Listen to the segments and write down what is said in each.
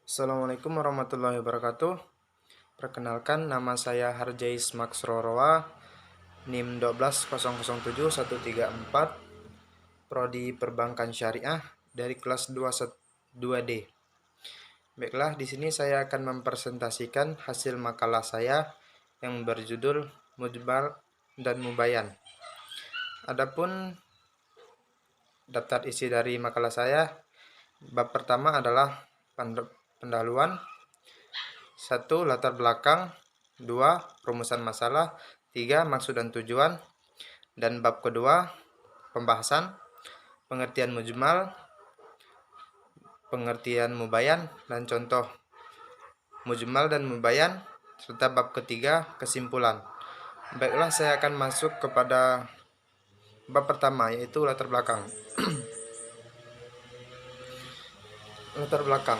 Assalamualaikum warahmatullahi wabarakatuh. Perkenalkan, nama saya Harjais Maxrorowa, NIM 12007-134, Prodi Perbankan Syariah dari kelas 2D. Baiklah, di sini saya akan mempresentasikan hasil makalah saya yang berjudul Mujmal dan Mubayan. Adapun daftar isi dari makalah saya, bab pertama adalah pendahuluan, 1. Latar belakang, 2. Rumusan masalah, 3. Maksud dan tujuan, dan bab kedua, pembahasan, pengertian mujmal, pengertian mubayan, dan contoh mujmal dan mubayan, serta bab ketiga, kesimpulan. Baiklah, saya akan masuk kepada bab pertama, yaitu latar belakang. Latar belakang.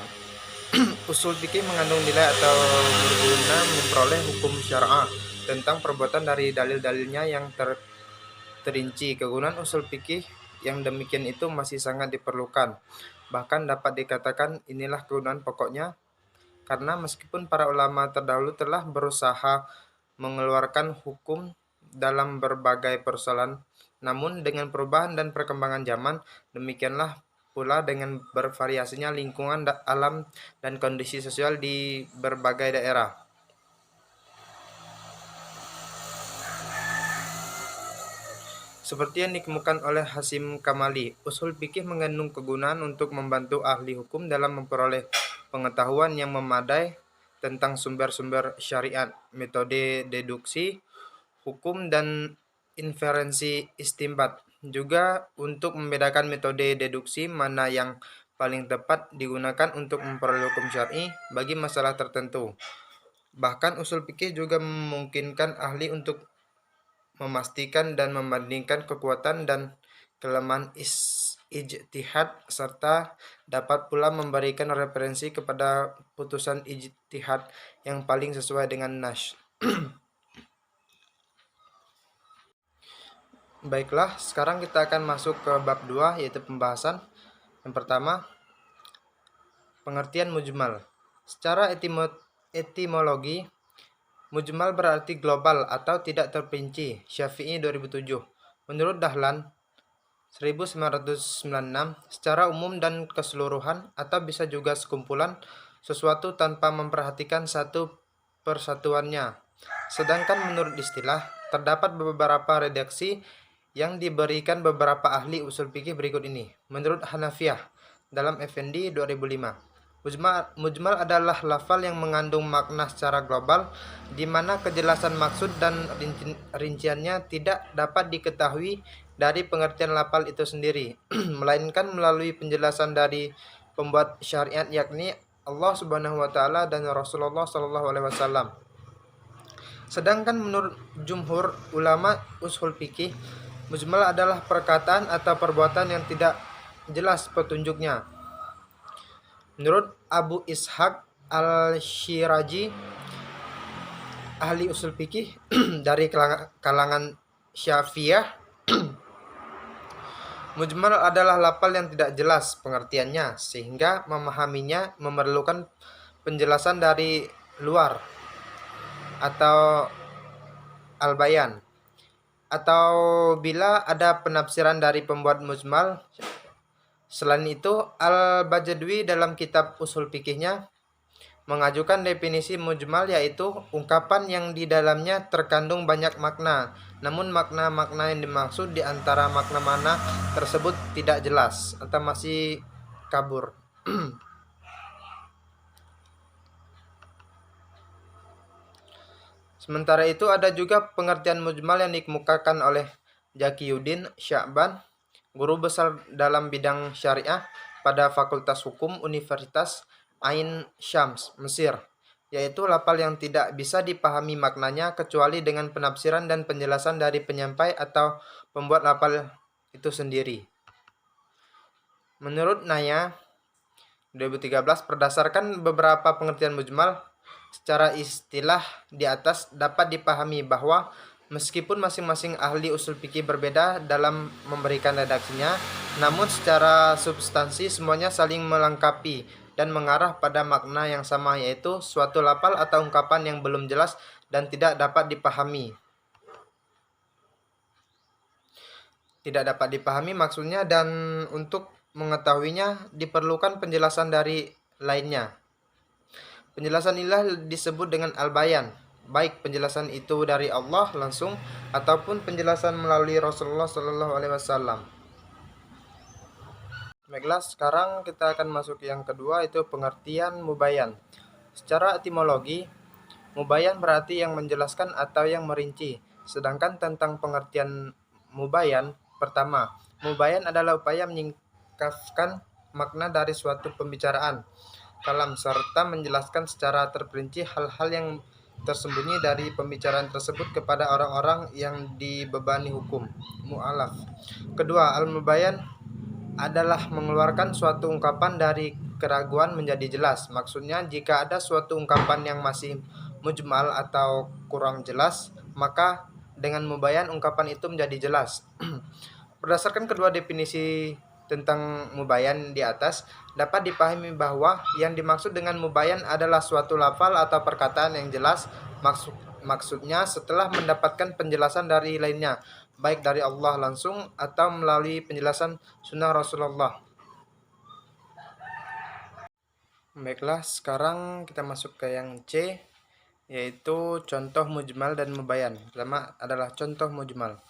Usul fikih mengandung nilai atau berguna memperoleh hukum syar'ah tentang perbuatan dari dalil-dalilnya yang terinci. Kegunaan usul fikih yang demikian itu masih sangat diperlukan. Bahkan dapat dikatakan inilah kegunaan pokoknya, karena meskipun para ulama terdahulu telah berusaha mengeluarkan hukum dalam berbagai persoalan, namun dengan perubahan dan perkembangan zaman, demikianlah pula dengan bervariasinya lingkungan alam dan kondisi sosial di berbagai daerah. Seperti yang dikemukakan oleh Hasyim Kamali, usul fikih mengandung kegunaan untuk membantu ahli hukum dalam memperoleh pengetahuan yang memadai tentang sumber-sumber syariat, metode deduksi, hukum, dan inferensi istinbat. Juga untuk membedakan metode deduksi mana yang paling tepat digunakan untuk memperoleh hukum syar'i bagi masalah tertentu. Bahkan usul fikih juga memungkinkan ahli untuk memastikan dan membandingkan kekuatan dan kelemahan ijtihad, serta dapat pula memberikan referensi kepada putusan ijtihad yang paling sesuai dengan nas. Baiklah, sekarang kita akan masuk ke bab 2, yaitu pembahasan. Yang pertama, pengertian mujmal. Secara etimologi, mujmal berarti global atau tidak terperinci. Syafi'i 2007. Menurut Dahlan 1996, secara umum dan keseluruhan atau bisa juga sekumpulan sesuatu tanpa memperhatikan satu persatuannya. Sedangkan menurut istilah, terdapat beberapa redaksi yang diberikan beberapa ahli usul fikih berikut ini. Menurut Hanafiyah dalam Effendi 2005, mujmal adalah lafal yang mengandung makna secara global, di mana kejelasan maksud dan rinciannya tidak dapat diketahui dari pengertian lafal itu sendiri, melainkan melalui penjelasan dari pembuat syariat, yakni Allah Subhanahu wa taala dan Rasulullah Shallallahu alaihi wasallam. Sedangkan menurut jumhur ulama usul fikih, mujmal adalah perkataan atau perbuatan yang tidak jelas petunjuknya. Menurut Abu Ishaq Al-Shirazi, ahli usul fikih dari kalangan Syafi'iyah, mujmal adalah lafal yang tidak jelas pengertiannya, sehingga memahaminya memerlukan penjelasan dari luar atau al-bayan. Atau bila ada penafsiran dari pembuat mujmal. Selain itu, Al-Bajadwi dalam kitab usul fikihnya mengajukan definisi mujmal, yaitu ungkapan yang di dalamnya terkandung banyak makna, namun makna-makna yang dimaksud di antara makna-makna tersebut tidak jelas atau masih kabur. Sementara itu, ada juga pengertian mujmal yang dikemukakan oleh Zakiyuddin Sya'ban, guru besar dalam bidang syariah pada Fakultas Hukum Universitas Ain Syams, Mesir, yaitu lafal yang tidak bisa dipahami maknanya kecuali dengan penafsiran dan penjelasan dari penyampai atau pembuat lafal itu sendiri. Menurut Naya 2013, berdasarkan beberapa pengertian mujmal, secara istilah di atas dapat dipahami bahwa meskipun masing-masing ahli usul fikih berbeda dalam memberikan redaksinya, namun secara substansi semuanya saling melengkapi dan mengarah pada makna yang sama, yaitu suatu lafal atau ungkapan yang belum jelas dan tidak dapat dipahami. Tidak dapat dipahami maksudnya, dan untuk mengetahuinya diperlukan penjelasan dari lainnya. Penjelasan inilah disebut dengan al-bayan, baik penjelasan itu dari Allah langsung ataupun penjelasan melalui Rasulullah Shallallahu Alaihi Wasallam. Baiklah, sekarang kita akan masuk yang kedua, itu pengertian mubayan. Secara etimologi, mubayan berarti yang menjelaskan atau yang merinci. Sedangkan tentang pengertian mubayan, pertama, mubayan adalah upaya menyingkapkan makna dari suatu pembicaraan, kalam, serta menjelaskan secara terperinci hal-hal yang tersembunyi dari pembicaraan tersebut kepada orang-orang yang dibebani hukum mu'alaf. Kedua, al-mubayan adalah mengeluarkan suatu ungkapan dari keraguan menjadi jelas. Maksudnya, jika ada suatu ungkapan yang masih mujmal atau kurang jelas, maka dengan mubayan ungkapan itu menjadi jelas. Berdasarkan kedua definisi tentang mubayan di atas, dapat dipahami bahwa yang dimaksud dengan mubayan adalah suatu lafal atau perkataan yang jelas maksudnya setelah mendapatkan penjelasan dari lainnya, baik dari Allah langsung atau melalui penjelasan sunnah Rasulullah. Baiklah, sekarang kita masuk ke yang C, yaitu contoh mujmal dan mubayan. Pertama adalah contoh mujmal.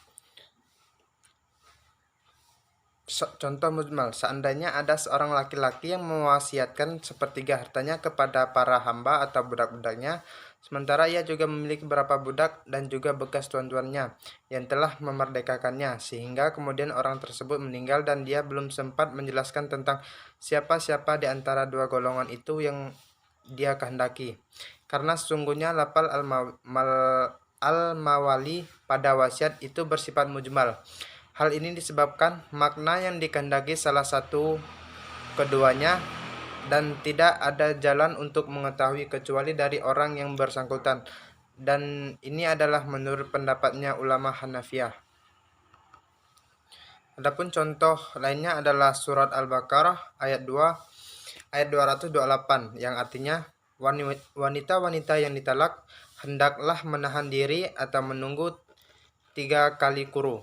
Contoh mujmal, seandainya ada seorang laki-laki yang mewasiatkan sepertiga hartanya kepada para hamba atau budak-budaknya, sementara ia juga memiliki beberapa budak dan juga bekas tuan-tuannya yang telah memerdekakannya, sehingga kemudian orang tersebut meninggal dan dia belum sempat menjelaskan tentang siapa-siapa di antara dua golongan itu yang dia kehendaki. Karena sesungguhnya lafal al-mawali pada wasiat itu bersifat mujmal. Hal ini disebabkan makna yang dikehendaki salah satu keduanya dan tidak ada jalan untuk mengetahui kecuali dari orang yang bersangkutan. Dan ini adalah menurut pendapatnya ulama Hanafiyah. Adapun contoh lainnya adalah surat Al-Baqarah ayat 2 ayat 228 yang artinya wanita-wanita yang ditalak hendaklah menahan diri atau menunggu 3 kali quru.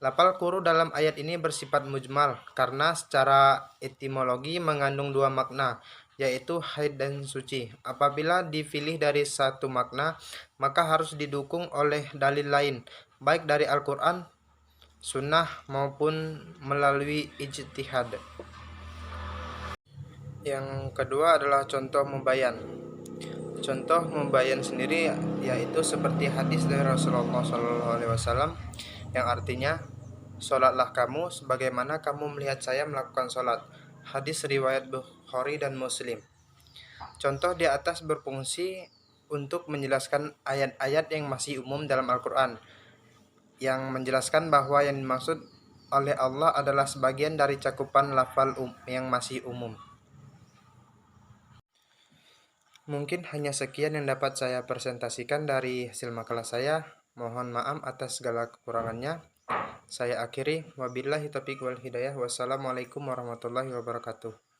Lafal quru dalam ayat ini bersifat mujmal karena secara etimologi mengandung dua makna, yaitu haid dan suci. Apabila dipilih dari satu makna, maka harus didukung oleh dalil lain, baik dari Al-Quran, sunnah maupun melalui ijtihad. Yang kedua adalah contoh mubayan. Contoh mubayan sendiri yaitu seperti hadis dari Rasulullah SAW yang artinya, "Sholatlah kamu sebagaimana kamu melihat saya melakukan sholat." Hadis riwayat Bukhari dan Muslim. Contoh di atas berfungsi untuk menjelaskan ayat-ayat yang masih umum dalam Al-Quran, yang menjelaskan bahwa yang dimaksud oleh Allah adalah sebagian dari cakupan lafal yang masih umum. Mungkin hanya sekian yang dapat saya presentasikan dari hasil makalah saya. Mohon maaf atas segala kekurangannya. Saya akhiri, wabillahi taufiq wal hidayah. Wassalamualaikum warahmatullahi wabarakatuh.